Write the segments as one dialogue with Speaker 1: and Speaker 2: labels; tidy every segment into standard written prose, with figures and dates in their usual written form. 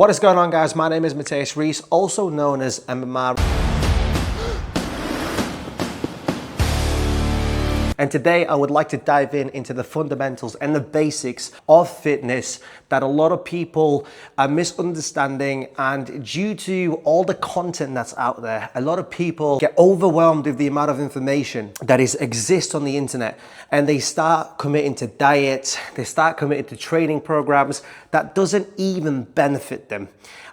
Speaker 1: What is going on, guys? My name is Matthias Rees, also known as MMR. And today I would like to dive into the fundamentals and the basics of fitness that a lot of people are misunderstanding, and due to all the content that's out there, a lot of people get overwhelmed with the amount of information that exists on the internet, and they start committing to diets, they start committing to training programs that doesn't even benefit them.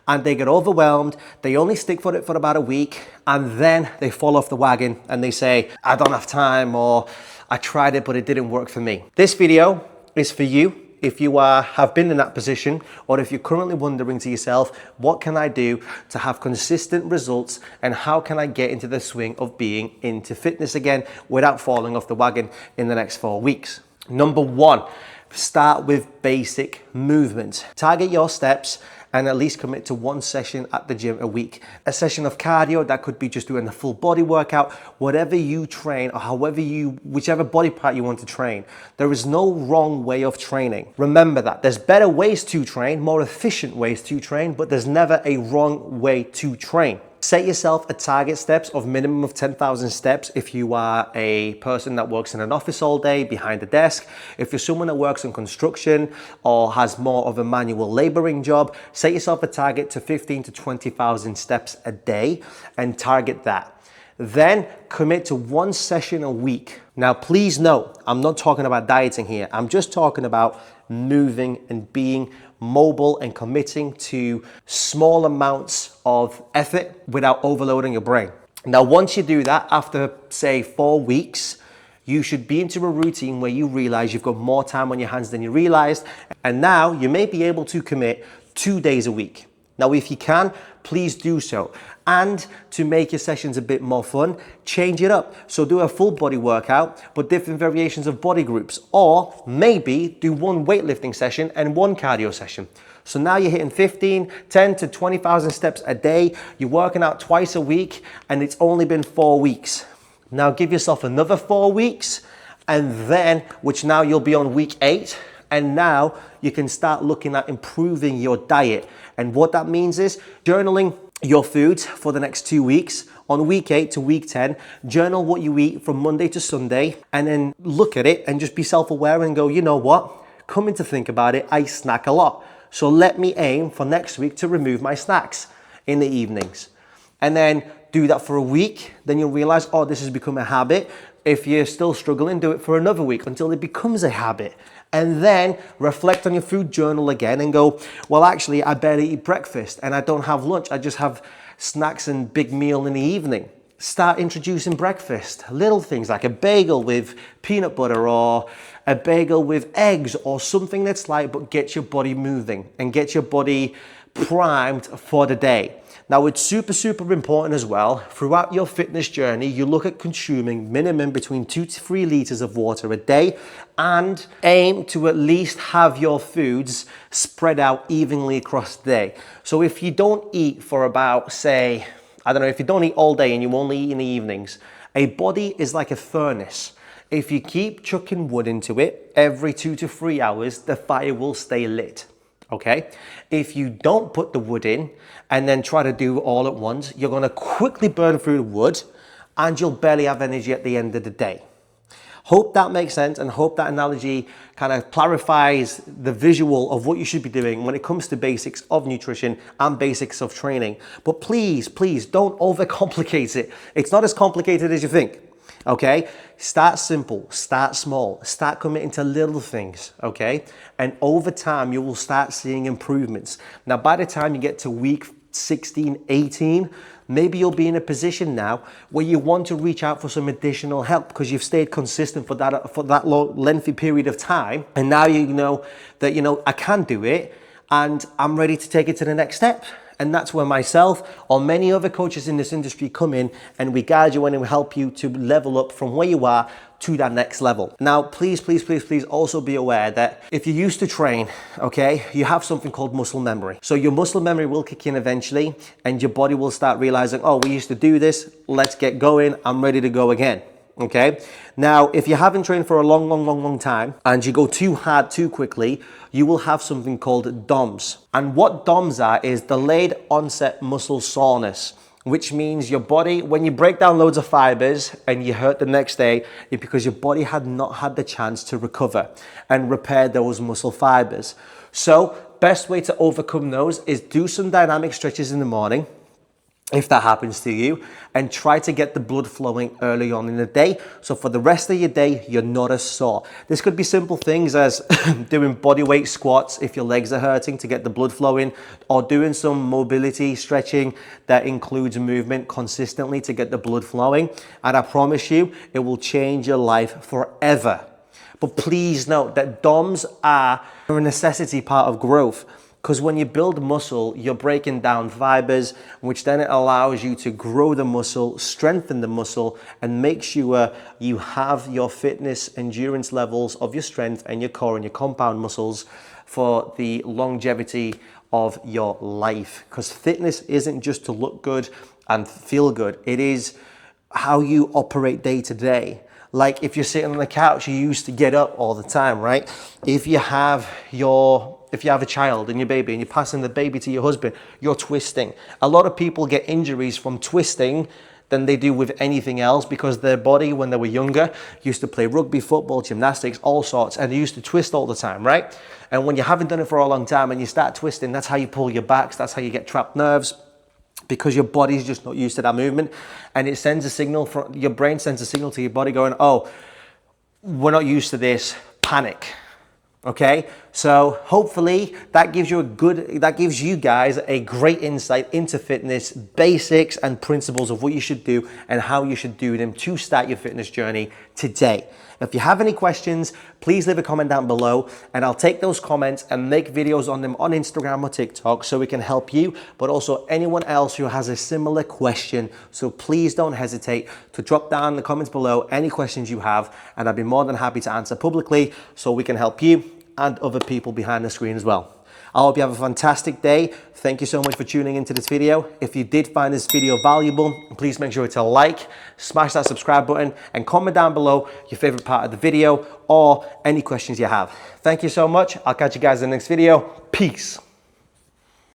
Speaker 1: And they get overwhelmed, they only stick for it for about a week, and then they fall off the wagon and they say, I don't have time, or I tried it, but it didn't work for me. This video is for you if you have been in that position, or if you're currently wondering to yourself, what can I do to have consistent results, and how can I get into the swing of being into fitness again without falling off the wagon in the next 4 weeks. Number one, start with basic movement. Target your steps and at least commit to one session at the gym a week. A session of cardio, that could be just doing a full body workout, whatever you train, or whichever body part you want to train. There is no wrong way of training. Remember that. There's better ways to train, more efficient ways to train, but there's never a wrong way to train. Set yourself a target steps of minimum of 10,000 steps if you are a person that works in an office all day behind a desk. If you're someone that works in construction or has more of a manual laboring job, set yourself a target to 15 to 20,000 steps a day and target that. Then commit to one session a week. Now, please note, I'm not talking about dieting here. I'm just talking about moving and being mobile and committing to small amounts of effort without overloading your brain. Now, once you do that, after say 4 weeks, you should be into a routine where you realize you've got more time on your hands than you realized. And now you may be able to commit 2 days a week. Now, if you can, please do so. And to make your sessions a bit more fun, change it up. So do a full body workout, but different variations of body groups. Or maybe do one weightlifting session and one cardio session. So now you're hitting 10 to 20,000 steps a day. You're working out twice a week, and it's only been 4 weeks. Now give yourself another 4 weeks, and then, which now you'll be on week 8. And now you can start looking at improving your diet. And what that means is journaling your foods for the next 2 weeks. On week 8 to week 10, journal what you eat from Monday to Sunday, and then look at it and just be self-aware and go, you know what? Coming to think about it, I snack a lot. So let me aim for next week to remove my snacks in the evenings. And then do that for a week. Then you'll realize, oh, this has become a habit. If you're still struggling, do it for another week until it becomes a habit. And then reflect on your food journal again and go, well, actually, I barely eat breakfast and I don't have lunch. I just have snacks and big meal in the evening. Start introducing breakfast. Little things like a bagel with peanut butter, or a bagel with eggs, or something that's light, but get your body moving and get your body primed for the day. Now, it's super important as well. Throughout your fitness journey, you look at consuming minimum between 2 to 3 liters of water a day, and aim to at least have your foods spread out evenly across the day. So if you don't eat for about, say, I don't know, if you don't eat all day and you only eat in the evenings, a body is like a furnace. If you keep chucking wood into it every 2 to 3 hours, the fire will stay lit. Okay? If you don't put the wood in and then try to do it all at once, you're going to quickly burn through the wood and you'll barely have energy at the end of the day. Hope that makes sense, and hope that analogy kind of clarifies the visual of what you should be doing when it comes to basics of nutrition and basics of training. But please don't overcomplicate it. It's not as complicated as you think. Okay, start simple, start small, start committing to little things, okay? And over time, you will start seeing improvements. Now, by the time you get to week 16, 18, maybe you'll be in a position now where you want to reach out for some additional help because you've stayed consistent for that long, lengthy period of time. And now you know that, I can do it and I'm ready to take it to the next step. And that's where myself or many other coaches in this industry come in, and we guide you and we help you to level up from where you are to that next level. Now, please also be aware that if you used to train, okay, you have something called muscle memory. So your muscle memory will kick in eventually, and your body will start realizing, oh, we used to do this, let's get going, I'm ready to go again. Okay, now if you haven't trained for a long time and you go too hard too quickly, you will have something called DOMS. And what DOMS are is delayed onset muscle soreness, which means your body, when you break down loads of fibers and you hurt the next day, it's because your body had not had the chance to recover and repair those muscle fibers. So best way to overcome those is do some dynamic stretches in the morning, if that happens to you, and try to get the blood flowing early on in the day. So for the rest of your day, you're not as sore. This could be simple things as doing body weight squats if your legs are hurting to get the blood flowing, or doing some mobility stretching that includes movement consistently to get the blood flowing. And I promise you, it will change your life forever. But please note that DOMS are a necessity part of growth. Because when you build muscle, you're breaking down fibers, which then it allows you to grow the muscle, strengthen the muscle, and make sure you have your fitness endurance levels of your strength and your core and your compound muscles for the longevity of your life. Because fitness isn't just to look good and feel good. It is how you operate day to day. Like if you're sitting on the couch, you used to get up all the time, right? If you have a child and your baby and you're passing the baby to your husband, you're twisting. A lot of people get injuries from twisting than they do with anything else because their body, when they were younger, used to play rugby, football, gymnastics, all sorts, and they used to twist all the time, right? And when you haven't done it for a long time and you start twisting, that's how you pull your backs, that's how you get trapped nerves, because your body's just not used to that movement. And it sends a signal, your brain sends a signal to your body going, oh, we're not used to this, panic. Okay, so hopefully that gives you guys a great insight into fitness, basics and principles of what you should do and how you should do them to start your fitness journey today. If you have any questions, please leave a comment down below and I'll take those comments and make videos on them on Instagram or TikTok so we can help you, but also anyone else who has a similar question. So please don't hesitate to drop down in the comments below any questions you have, and I'd be more than happy to answer publicly so we can help you and other people behind the screen as well. I hope you have a fantastic day. Thank you so much for tuning into this video. If you did find this video valuable, please make sure to like, smash that subscribe button, and comment down below your favorite part of the video or any questions you have. Thank you so much. I'll catch you guys in the next video. Peace.